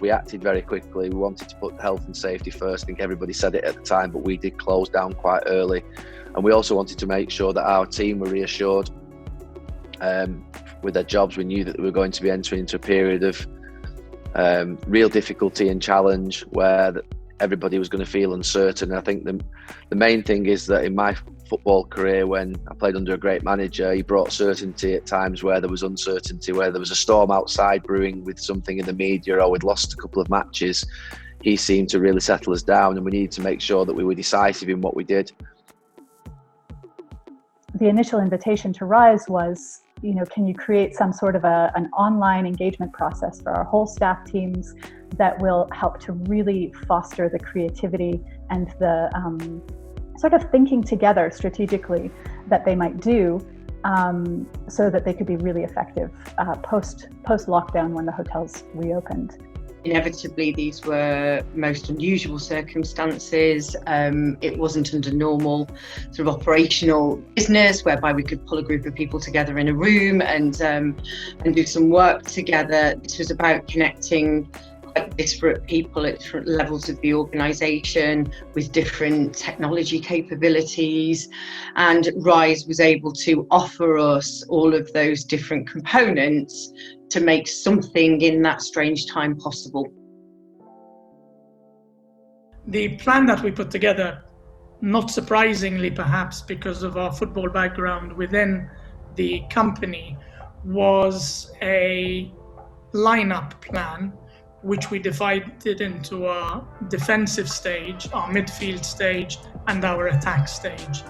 we acted very quickly. We wanted to put health and safety first. I think everybody said it at the time, but we did close down quite early. And we also wanted to make sure that our team were reassured with their jobs. We knew that we were going to be entering into a period of real difficulty and challenge where everybody was going to feel uncertain. And I think the main thing is that in my football career, when I played under a great manager, he brought certainty at times where there was uncertainty, where there was a storm outside brewing with something in the media, or we'd lost a couple of matches. He seemed to really settle us down, and we needed to make sure that we were decisive in what we did. The initial invitation to Rise was, can you create some sort of an online engagement process for our whole staff teams that will help to really foster the creativity and the sort of thinking together strategically that they might do so that they could be really effective post lockdown when the hotels reopened. Inevitably, these were most unusual circumstances. It wasn't under normal sort of operational business whereby we could pull a group of people together in a room and do some work together. This was about connecting quite disparate people at different levels of the organisation with different technology capabilities, and Rise was able to offer us all of those different components to make something in that strange time possible. The plan that we put together, not surprisingly perhaps because of our football background within the company, was a lineup plan which we divided into our defensive stage, our midfield stage, and our attack stage.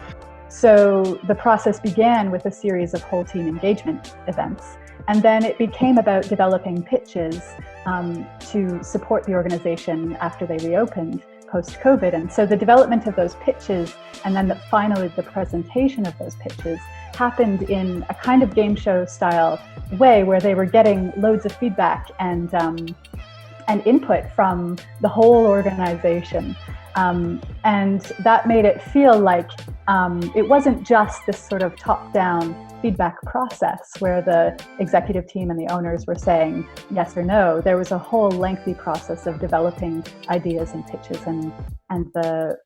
So the process began with a series of whole team engagement events, and then it became about developing pitches to support the organization after they reopened post-COVID. And so the development of those pitches, and then finally the presentation of those pitches, happened in a kind of game show style way where they were getting loads of feedback and input from the whole organization. And that made it feel like it wasn't just this sort of top-down feedback process where the executive team and the owners were saying yes or no. There was a whole lengthy process of developing ideas and pitches, and the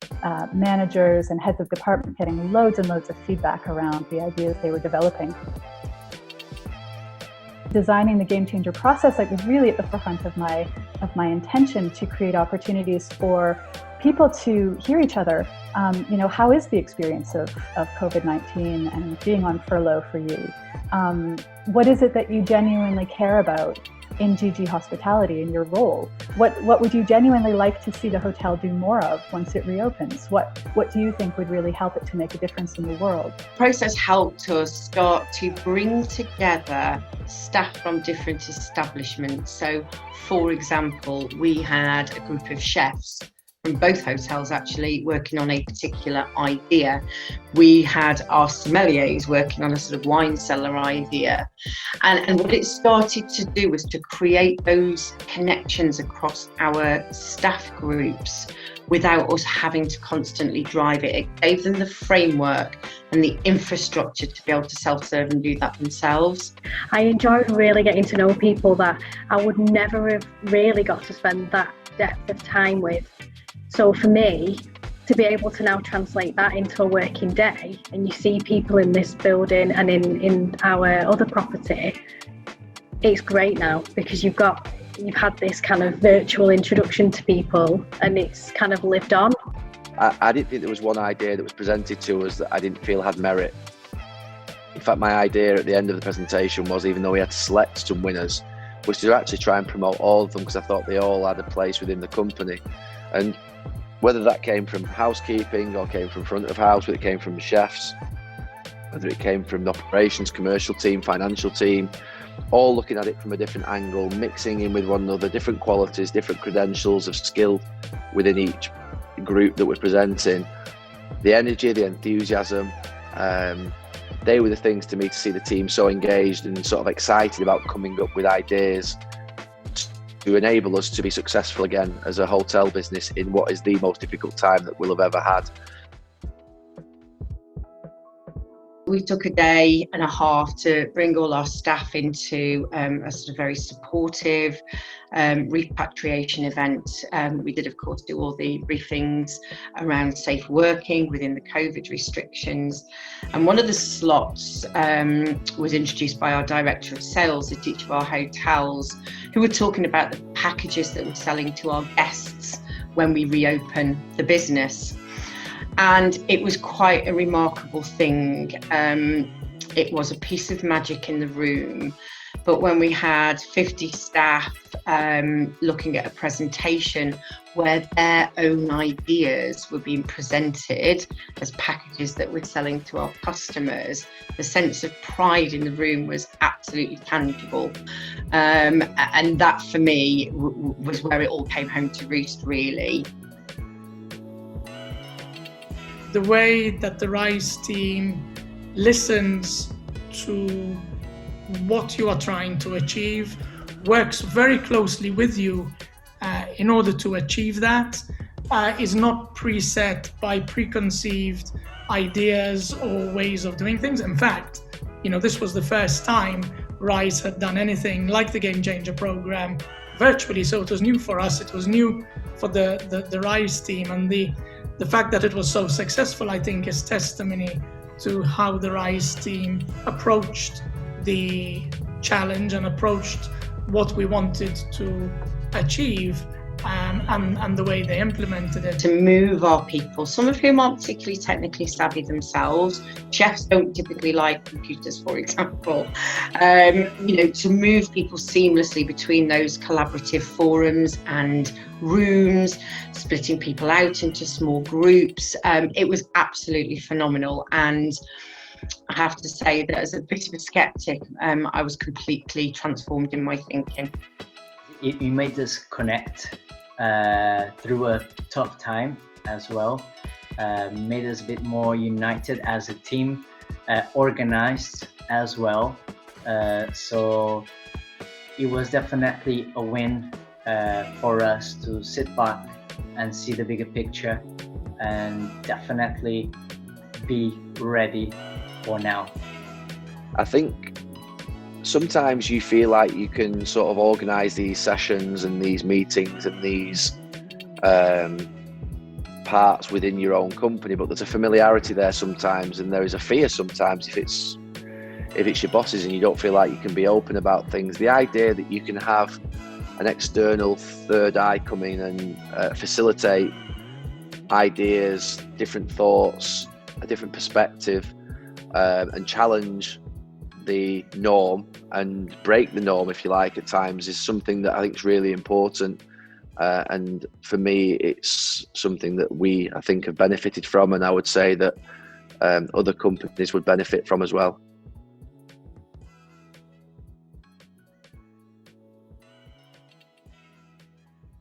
managers and heads of department getting loads and loads of feedback around the ideas they were developing. Designing the Gamechanger process was really at the forefront of my intention to create opportunities for people to hear each other. How is the experience of COVID-19 and being on furlough for you? What is it that you genuinely care about in GG Hospitality in your role? What would you genuinely like to see the hotel do more of once it reopens? What do you think would really help it to make a difference in the world? The process helped us start to bring together staff from different establishments. So, for example, we had a group of chefs from both hotels actually working on a particular idea. We had our sommeliers working on a sort of wine cellar idea. And what it started to do was to create those connections across our staff groups without us having to constantly drive it. It gave them the framework and the infrastructure to be able to self-serve and do that themselves. I enjoyed really getting to know people that I would never have really got to spend that depth of time with. So for me, to be able to now translate that into a working day, and you see people in this building and in our other property, it's great now because you've had this kind of virtual introduction to people and it's kind of lived on. I didn't think there was one idea that was presented to us that I didn't feel had merit. In fact, my idea at the end of the presentation was, even though we had to select some winners, was to actually try and promote all of them because I thought they all had a place within the company. And whether that came from housekeeping or came from front of house, whether it came from the chefs, whether it came from the operations, commercial team, financial team, all looking at it from a different angle, mixing in with one another, different qualities, different credentials of skill within each group that we're presenting. The energy, the enthusiasm, they were the things to me to see the team so engaged and sort of excited about coming up with ideas to enable us to be successful again as a hotel business in what is the most difficult time that we'll have ever had. We we took a day and a half to bring all our staff into a sort of very supportive repatriation event. We did, of course, do all the briefings around safe working within the COVID restrictions. And one of the slots was introduced by our director of sales at each of our hotels, who were talking about the packages that we're selling to our guests when we reopen the business. And it was quite a remarkable thing. It was a piece of magic in the room. But when we had 50 staff looking at a presentation where their own ideas were being presented as packages that we're selling to our customers, the sense of pride in the room was absolutely tangible. And that, for me, was where it all came home to roost, really. The way that the RISE team listens to what you are trying to achieve, works very closely with you in order to achieve that, is not preset by preconceived ideas or ways of doing things. In fact, this was the first time RISE had done anything like the Gamechanger program virtually, so it was new for us, it was new for the RISE team, and the fact that it was so successful, I think, is testimony to how the RISE team approached the challenge and approached what we wanted to achieve, and the way they implemented it. To move our people, some of whom aren't particularly technically savvy themselves. Chefs don't typically like computers, for example. To move people seamlessly between those collaborative forums and rooms, splitting people out into small groups. It was absolutely phenomenal. And I have to say that as a bit of a skeptic, I was completely transformed in my thinking. It made us connect through a tough time as well, made us a bit more united as a team, organized as well. So it was definitely a win for us to sit back and see the bigger picture and definitely be ready for now. I think sometimes you feel like you can sort of organise these sessions and these meetings and these parts within your own company, but there's a familiarity there sometimes, and there is a fear sometimes if it's your bosses and you don't feel like you can be open about things. The idea that you can have an external third eye come in and facilitate ideas, different thoughts, a different perspective, and challenge the norm and break the norm, if you like, at times, is something that I think is really important. And for me, it's something that I think have benefited from, and I would say that other companies would benefit from as well.